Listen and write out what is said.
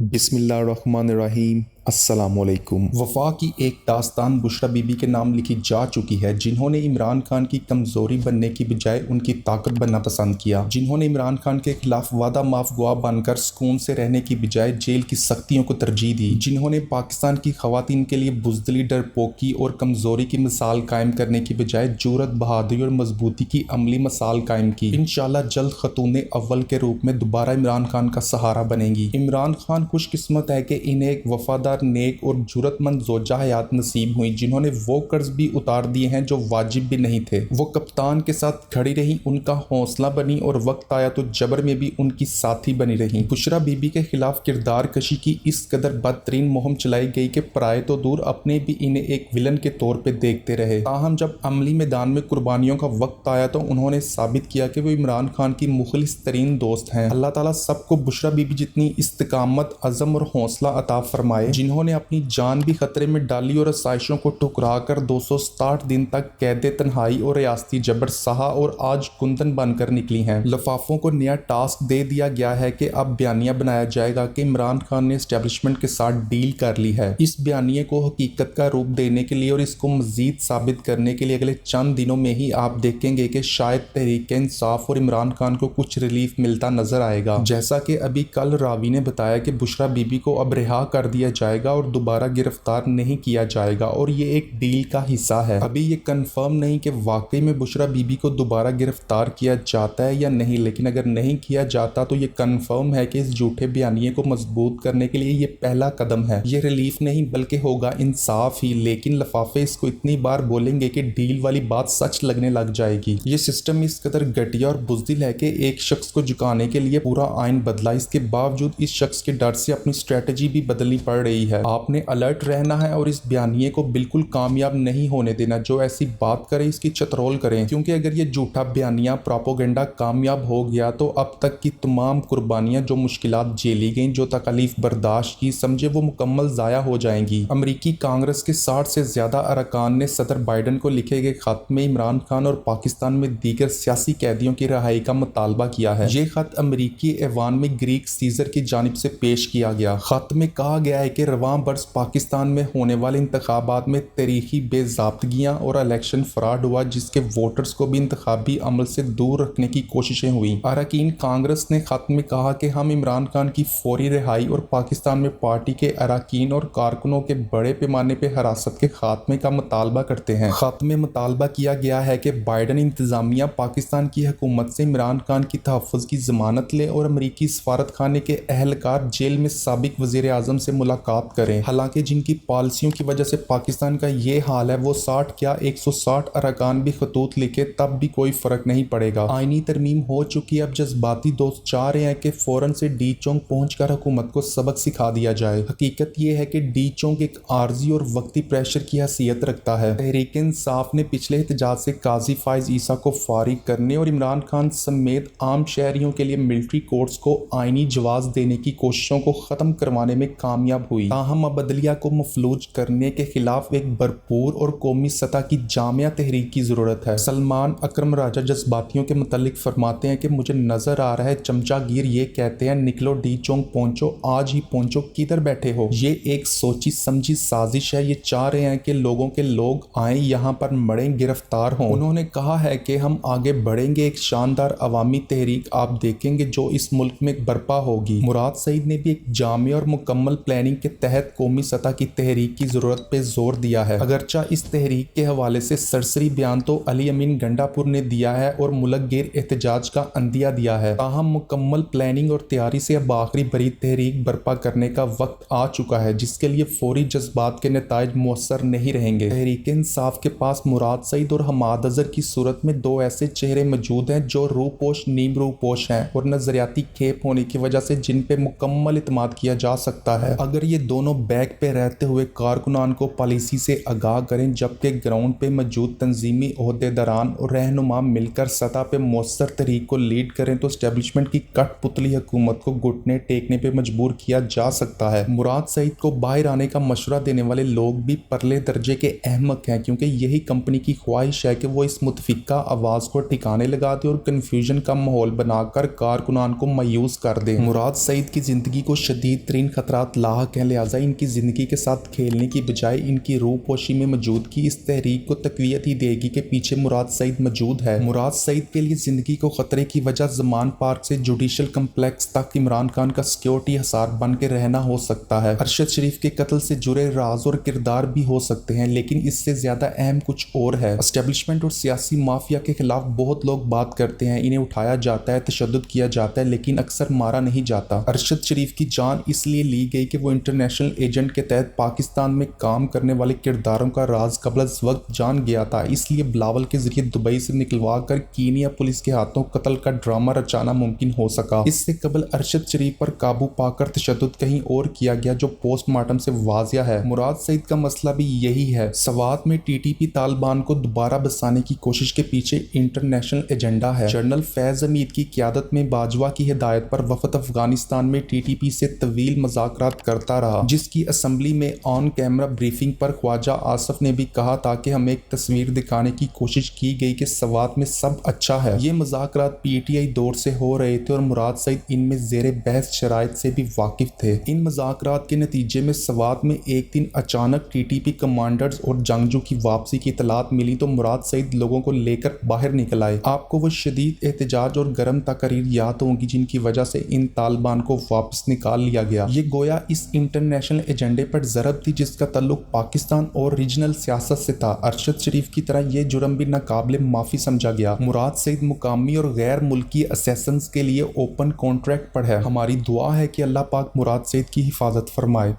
बिस्मिल्लाहिर्रहमानिर्रहीम। अस्सलामुअलैकुम। वफा की एक दास्तान बुशरा बीबी के नाम लिखी जा चुकी है, जिन्होंने इमरान खान की कमज़ोरी बनने की बजाय उनकी ताकत बनना पसंद किया, जिन्होंने इमरान खान के खिलाफ वादा माफ गुआ बनकर सुकून से रहने की बजाय जेल की सख्तियों को तरजीह दी, जिन्होंने पाकिस्तान की खवातीन के लिए बुज़दिली, डरपोकी और कमज़ोरी की मिसाल कायम करने की बजाय जुर्रत, बहादुरी और मजबूती की अमली मिसाल कायम की। इंशाअल्लाह जल्द खतून अव्वल के रूप में दोबारा इमरान खान का सहारा बनेंगी। इमरान खान खुशकिस्मत है कि इन्हें एक वफादार, नेक और जुर्रतमंद ज़ौजा हयात नसीब हुई, जिन्होंने वो कर्ज भी उतार दिए हैं जो वाजिब भी नहीं थे। वो कप्तान के साथ खड़ी रही, उनका हौसला बनी और वक्त आया तो जबर में भी उनकी साथी बनी रही। बुशरा बीबी के खिलाफ किरदार कशी की इस कदर बदतरीन मुहिम चलाई गई कि पराए तो दूर, अपने भी इन्हें एक विलन के तौर पर देखते रहे। ताहम जब अमली मैदान में कुर्बानियों का वक्त आया तो उन्होंने साबित किया कि वो इमरान खान की मुखलिस तरीन दोस्त हैं। अल्लाह ताला सबको बुशरा बीबी जितनी इस्तिकामत, अज़म और हौसला अता फरमाए, जिन्होंने अपनी जान भी खतरे में डाली और आसाइशों को ठुकरा कर 260 दिन तक कैद तन्हाई और रियासती जबर सहा और आज कुंदन बनकर निकली हैं। लफाफों को नया टास्क दे दिया गया है कि अब बयानिया बनाया जाएगा कि इमरान खान ने एस्टेब्लिशमेंट के साथ डील कर ली है। इस बयानिए को हकीकत का रूप देने के लिए और इसको मजीद साबित करने के लिए अगले चंद दिनों में ही आप देखेंगे कि शायद तहरीक इंसाफ और इमरान खान को कुछ रिलीफ मिलता नजर आएगा। जैसा कि अभी कल रावी ने बताया कि बुशरा बीबी को अब रिहा कर दिया जाएगा और दोबारा गिरफ्तार नहीं किया जाएगा और ये एक डील का हिस्सा है। अभी ये कंफर्म नहीं कि वाकई में बुशरा बीबी को दोबारा गिरफ्तार किया जाता है या नहीं, लेकिन अगर नहीं किया जाता तो ये कंफर्म है कि इस झूठे बयानिए को मजबूत करने के लिए ये पहला कदम है। ये रिलीफ नहीं बल्कि होगा इंसाफ ही, लेकिन लफाफे इसको इतनी बार बोलेंगे कि डील वाली बात सच लगने लग जाएगी। ये सिस्टम इस कदर घटिया और बुज़दिल है कि एक शख्स को झुकाने के लिए पूरा आइन बदला, इसके बावजूद इस शख्स के डर से अपनी स्ट्रेटेजी भी बदलनी पड़ रही है। आपने अलर्ट रहना है और इस बयानिए को बिल्कुल कामयाब नहीं होने देना। जो ऐसी बात करे इसकी चतरोल करें, क्योंकि अगर ये झूठा बयानिया, प्रोपोगेंडा कामयाब हो गया तो अब तक की तमाम कुर्बानियां, जो मुश्किलात झेली गई, जो तकलीफ बर्दाश्त की, समझे वो मुकम्मल जाया हो जाएंगी। अमरीकी कांग्रेस के 60 से ज्यादा अरकान ने सदर बाइडन को लिखे गए खत में इमरान खान और पाकिस्तान में दीगर सियासी कैदियों की रिहाई का मुतालबा किया है। ये खत अमरीकी ऐवान में ग्रीक सीजर की जानिब से पेश किया गया। खत में कहा गया है कि रवां बरस पाकिस्तान में होने वाले इंतखाबात में तारीखी बेज़ाब्तगियां और इलेक्शन फ्रॉड हुआ, जिसके वोटर्स को भी इंतखाबी अमल से दूर रखने की कोशिशें हुई। अरकान कांग्रेस ने खत में कहा कि हम इमरान खान की फौरी रिहाई और पाकिस्तान में पार्टी के अरकान और कारकुनों के बड़े पैमाने पर हिरासत के खात्मे का मुतालबा करते हैं। खत में मुतालबा किया गया है कि बाइडन इंतजामिया पाकिस्तान की हुकूमत से इमरान खान की तहफ़्फ़ुज़ की जमानत ले और अमरीकी सफारत खाने के अहलकार जेल में साबिक वज़ीर आज़म से मुलाकात करें। हालांकि जिनकी पॉलिसियों की वजह से पाकिस्तान का ये हाल है, वो 60 क्या 160 अरकान भी खतूत लिखे तब भी कोई फर्क नहीं पड़ेगा। आईनी तरमीम हो चुकी है, अब जज्बाती दोस्त चाह रहे हैं कि फौरन से डी चौंक पहुंचकर हुकूमत को सबक सिखा दिया जाए। हकीकत ये है कि डी चौंक एक आर्जी और वक्ती प्रेशर की हैसियत रखता है। तहरीक इंसाफ ने पिछले एहतजाज से काजी फाइज ईसा को फारिग करने और इमरान खान समेत आम शहरियों के लिए मिलिट्री कोर्ट्स को आईनी जवाज देने की कोशिशों को खत्म करवाने में कामयाब हुई। ताहम अब अदलिया को मफलूज करने के खिलाफ एक भरपूर और कौमी सतह की जामिया तहरीक की जरूरत है। सलमान अकरम राजा जज्बातियों के मुतालिक फरमाते हैं कि मुझे नजर आ रहा है चमचागिर ये कहते हैं निकलो डी चौंक पहुंचो, आज ही पहुंचो, किधर बैठे हो। ये एक सोची समझी साजिश है। ये चाह रहे हैं कि लोगों के लोग आए यहाँ पर मरें, गिरफ्तार हों। उन्होंने कहा है कि हम आगे बढ़ेंगे, एक शानदार अवामी तहरीक आप देखेंगे जो इस मुल्क में बर्पा होगी। मुराद सईद ने भी एक जामिया और मुकम्मल प्लानिंग के तहत कौमी सतह की तहरीक की जरूरत पे जोर दिया है। अगरचा इस तहरीक के हवाले से सरसरी बयान तो अली अमीन गंडापुर ने दिया है और मुल्क गिर एहतजाज का अंदिया दिया है। ताहम मुकम्मल प्लानिंग और तैयारी से अब आखिरी बड़ी तहरीक बर्पा करने का वक्त आ चुका है, जिसके लिए फौरी जज्बात के नताइज मुअस्सर नहीं रहेंगे। तहरीक इंसाफ के पास मुराद सईद और हमाद अजहर की सूरत में दो ऐसे चेहरे मौजूद हैं जो रूपोश नीम रूपोश हैं और नजरियाती खेप होने की वजह से जिन पे मुकम्मल इत्मीनान किया जा सकता है। अगर ये दोनों बैक पे रहते हुए कारकुनान को पॉलिसी से आगाह करें, जबकि ग्राउंड पे मौजूद तंजीमी ओहदेदारान और रहनुमा मिलकर सतह पे मौसर तरीक को लीड करें तो एस्टेब्लिशमेंट की कठपुतली हुकूमत को घुटने टेकने पे मजबूर किया जा सकता है। मुराद सईद को बाहर आने का मशवरा देने वाले लोग भी परले दर्जे के अहमक हैं, क्योंकि यही कंपनी की ख्वाहिश है कि वो इस मुतफिका आवाज को ठिकाने लगा दे और कन्फ्यूजन का माहौल बनाकर कारकुनान को मायूस कर दे। मुराद सईद की जिंदगी को शदीद तरीन खतरात लाहक हैं, लिहाजा इनकी जिंदगी के साथ खेलने की बजाय इनकी रूपोशी में मौजूदगी इस तहरीक को तकवीत ही देगी कि पीछे मुराद सईद मौजूद है। मुराद सईद के लिए जिंदगी को खतरे की वजह जमान पार्क से जुडिशल कम्प्लेक्स तक इमरान खान का सिक्योरिटी हसार बन के रहना हो सकता है। अरशद शरीफ के कत्ल से जुड़े राज और किरदार भी हो सकते हैं, लेकिन इससे ज्यादा अहम कुछ और है। एस्टेब्लिशमेंट और सियासी माफिया के खिलाफ बहुत लोग बात करते हैं, इन्हें उठाया जाता है, तशद्दुद किया जाता है, लेकिन अक्सर मारा नहीं जाता। अरशद शरीफ की जान इसलिए ली गई कि वो इंटरनेशनल एजेंट के तहत पाकिस्तान में काम करने वाले किरदारों का राज कबल वक्त जान गया था, इसलिए बिलावल के जरिए दुबई से निकलवा कर कीनिया पुलिस के हाथों कत्ल का ड्रामा रचाना मुमकिन हो सका। इससे कबल अरशद शरीफ पर काबू पाकर तशद्दुद कहीं और किया गया, जो पोस्टमार्टम से वाजिया है। मुराद सईद का मसला भी यही है। सवात में टीटीपी तालिबान को दोबारा बसाने की कोशिश के पीछे इंटरनेशनल एजेंडा है। जनरल फैज हमीद की क़यादत में बाजवा की हिदायत पर वफद अफगानिस्तान में टीटीपी से तवील मुज़ाकरात करता रहा, जिसकी असम्बली में ऑन कैमरा ब्रीफिंग पर ख्वाजा आसफ ने भी कहा था कि हमें एक तस्वीर दिखाने की कोशिश की गई कि सवात में सब अच्छा है। ये मुज़ाकरात पीटीआई दौर से हो रहे थे और मुराद सईद इनमें ज़ेरे बहस शराइत से भी वाकिफ थे। इन मुज़ाकरात के नतीजे में सवात में एक दिन अचानक टीटीपी कमांडर्स और जंगजू की वापसी की इतलात मिली तो मुराद सईद लोगों को लेकर बाहर निकल आए। आपको वो शदीद एहतजाज और गर्म तकरीर याद होंगी जिनकी वजह से इन तालिबान को वापस निकाल लिया गया। ये गोया इस इंटरनेशनल एजेंडे पर ज़रब थी जिसका ताल्लुक पाकिस्तान और रीजनल सियासत से था। अरशद शरीफ की तरह ये जुर्म भी नाकाबिले माफ़ी समझा गया। मुराद सईद मुकामी और गैर मुल्की असैसन्स के लिए ओपन कॉन्ट्रैक्ट पर है। हमारी दुआ है कि अल्लाह पाक मुराद सईद की हिफाजत फरमाए।